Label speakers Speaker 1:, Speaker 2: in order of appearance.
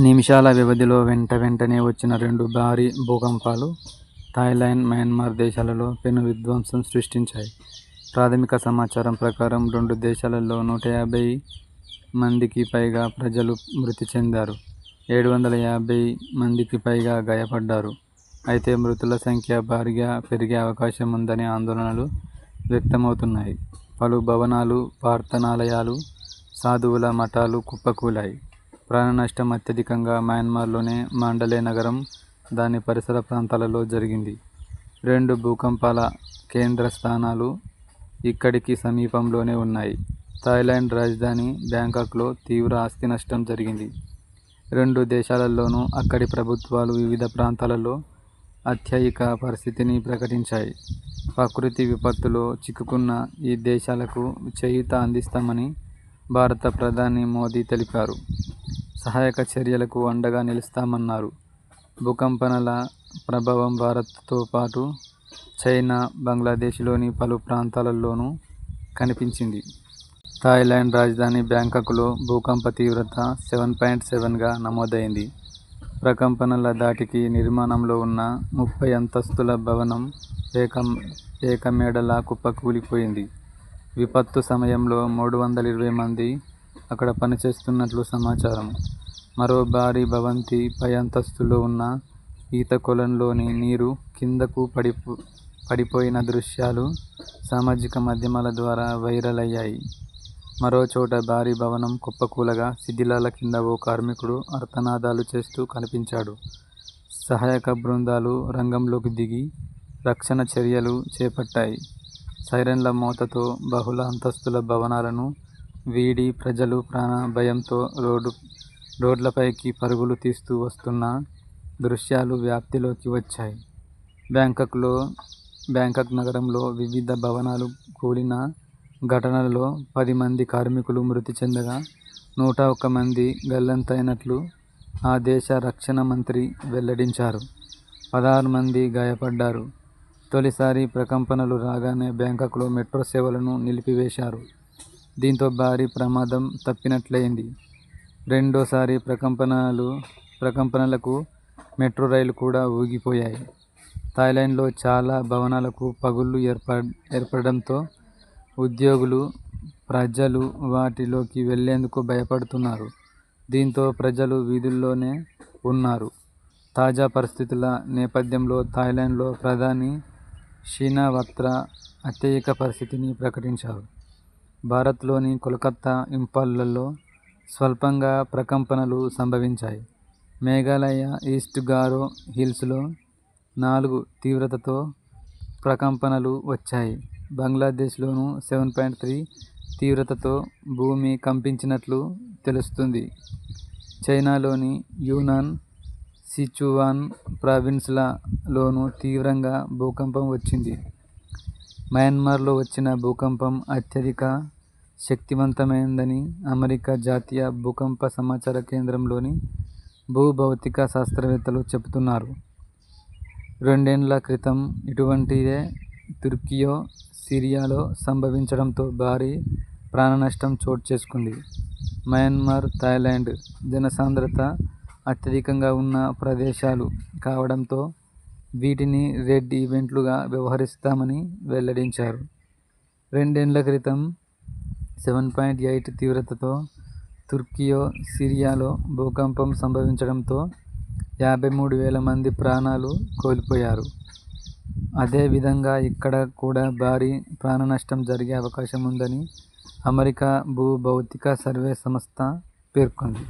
Speaker 1: నిమిషాల వ్యవధిలో వెంటనే వచ్చిన రెండు భారీ భూకంపాలు థాయిలాండ్, మయన్మార్ దేశాలలో పెను విధ్వంసం సృష్టించాయి. ప్రాథమిక సమాచారం ప్రకారం రెండు దేశాలలో 150 మందికి పైగా ప్రజలు మృతి చెందారు. 750 మందికి పైగా గాయపడ్డారు. అయితే మృతుల సంఖ్య భారీగా పెరిగే అవకాశం ఉందని ఆందోళనలు వ్యక్తమవుతున్నాయి. పలు భవనాలు, ప్రార్థనాలయాలు, సాధువుల మఠాలు కుప్పకూలాయి. ప్రాణనష్టం అత్యధికంగా మయన్మార్లోని మాండలే నగరం, దాని పరిసర ప్రాంతాలలో జరిగింది. రెండు భూకంపాల కేంద్ర స్థానాలు ఇక్కడికి సమీపంలోనే ఉన్నాయి. థాయిలాండ్ రాజధాని బ్యాంకాక్లో తీవ్ర ఆస్తి నష్టం జరిగింది. రెండు దేశాలలోనూ అక్కడి ప్రభుత్వాలు వివిధ ప్రాంతాలలో అత్యయిక పరిస్థితిని ప్రకటించాయి. ప్రకృతి విపత్తులో చిక్కుకున్న ఈ దేశాలకు చేయూత అందిస్తామని భారత ప్రధాని మోదీ తెలిపారు. సహాయక చర్యలకు అండగా నిలుస్తామన్నారు. భూకంపాల ప్రభావం భారత్తో పాటు చైనా, బంగ్లాదేశ్లోని పలు ప్రాంతాలలోనూ కనిపించింది. థాయిలాండ్ రాజధాని బ్యాంకాక్లో భూకంప తీవ్రత 7.7గా నమోదైంది. ప్రకంపనల ధాటికి నిర్మాణంలో ఉన్న 30 అంతస్తుల భవనం పేకమేడలా కుప్పకూలిపోయింది. విపత్తు సమయంలో 320 మంది అక్కడ పనిచేస్తున్నట్లు సమాచారం. మరో భారీ భవంతి పై అంతస్తులో ఉన్న ఈతకొలనులోని నీరు కిందకు పడిపోయిన దృశ్యాలు సామాజిక మాధ్యమాల ద్వారా వైరల్ అయ్యాయి. మరో చోట భారీ భవనం కుప్పకూలగా శిథిలాల కింద ఓ కార్మికుడు ఆర్తనాదాలు చేస్తూ కనిపించాడు. సహాయక బృందాలు రంగంలోకి దిగి రక్షణ చర్యలు చేపట్టాయి. సైరన్ల మోతతో బహుళ అంతస్తుల భవనాలను వీడి ప్రజలు ప్రాణ భయంతో రోడ్లపైకి పరుగులు తీస్తూ వస్తున్న దృశ్యాలు వ్యాప్తిలోకి వచ్చాయి. బ్యాంకాక్ నగరంలో వివిధ భవనాలు కూలిన ఘటనలలో 10 మంది కార్మికులు మృతి చెందగా 101 మంది గల్లంతైనట్లు ఆ దేశ రక్షణ మంత్రి వెల్లడించారు. 16 మంది గాయపడ్డారు. తొలిసారి ప్రకంపనలు రాగానే బ్యాంకాక్లో మెట్రో సేవలను నిలిపివేశారు. దీంతో భారీ ప్రమాదం తప్పినట్లయింది. రెండోసారి ప్రకంపనలకు మెట్రో రైలు కూడా ఊగిపోయాయి. థాయిలాండ్లో చాలా భవనాలకు పగుళ్లు ఏర్పడడంతో ఉద్యోగులు, ప్రజలు వాటిలోకి వెళ్లేందుకు భయపడుతున్నారు. దీంతో ప్రజలు వీధుల్లోనే ఉన్నారు. తాజా పరిస్థితుల నేపథ్యంలో థాయిలాండ్లో ప్రధాని షినావాత్ర అత్యయిక పరిస్థితిని ప్రకటించారు. భారత్లోని కోల్కతా, ఇంఫాల్లో స్వల్పంగా ప్రకంపనలు సంభవించాయి. మేఘాలయ ఈస్ట్ గారో హిల్స్లో 4 తీవ్రతతో ప్రకంపనలు వచ్చాయి. బంగ్లాదేశ్లోనూ 7.3 తీవ్రతతో భూమి కంపించినట్లు తెలుస్తుంది. చైనాలోని యూనాన్, సిచువాన్ ప్రావిన్స్లలోనూ తీవ్రంగా భూకంపం వచ్చింది. మయన్మార్లో వచ్చిన భూకంపం అత్యధిక శక్తివంతమైందని అమెరికా జాతీయ భూకంప సమాచార కేంద్రంలోని భూభౌతిక శాస్త్రవేత్తలు చెబుతున్నారు. 2 ఏళ్ల క్రితం ఇటువంటిదే తుర్కియో, సిరియాలో సంభవించడంతో భారీ ప్రాణనష్టం చోటుచేసుకుంది. మయన్మార్, థాయిలాండ్ జనసాంద్రత అత్యధికంగా ఉన్న ప్రదేశాలు కావడంతో వీటిని రెడ్ ఈవెంట్లుగా వ్యవహరిస్తామని వెల్లడించారు. 2 ఏళ్ల క్రితం 7.8 తీవ్రతతో తుర్కియో, సిరియాలో భూకంపం సంభవించడంతో 53,000 మంది ప్రాణాలు కోల్పోయారు. అదే విధంగా ఇక్కడ కూడా భారీ ప్రాణనష్టం జరిగే అవకాశం ఉందని అమెరికా భూభౌతిక సర్వే సంస్థ పేర్కొంది.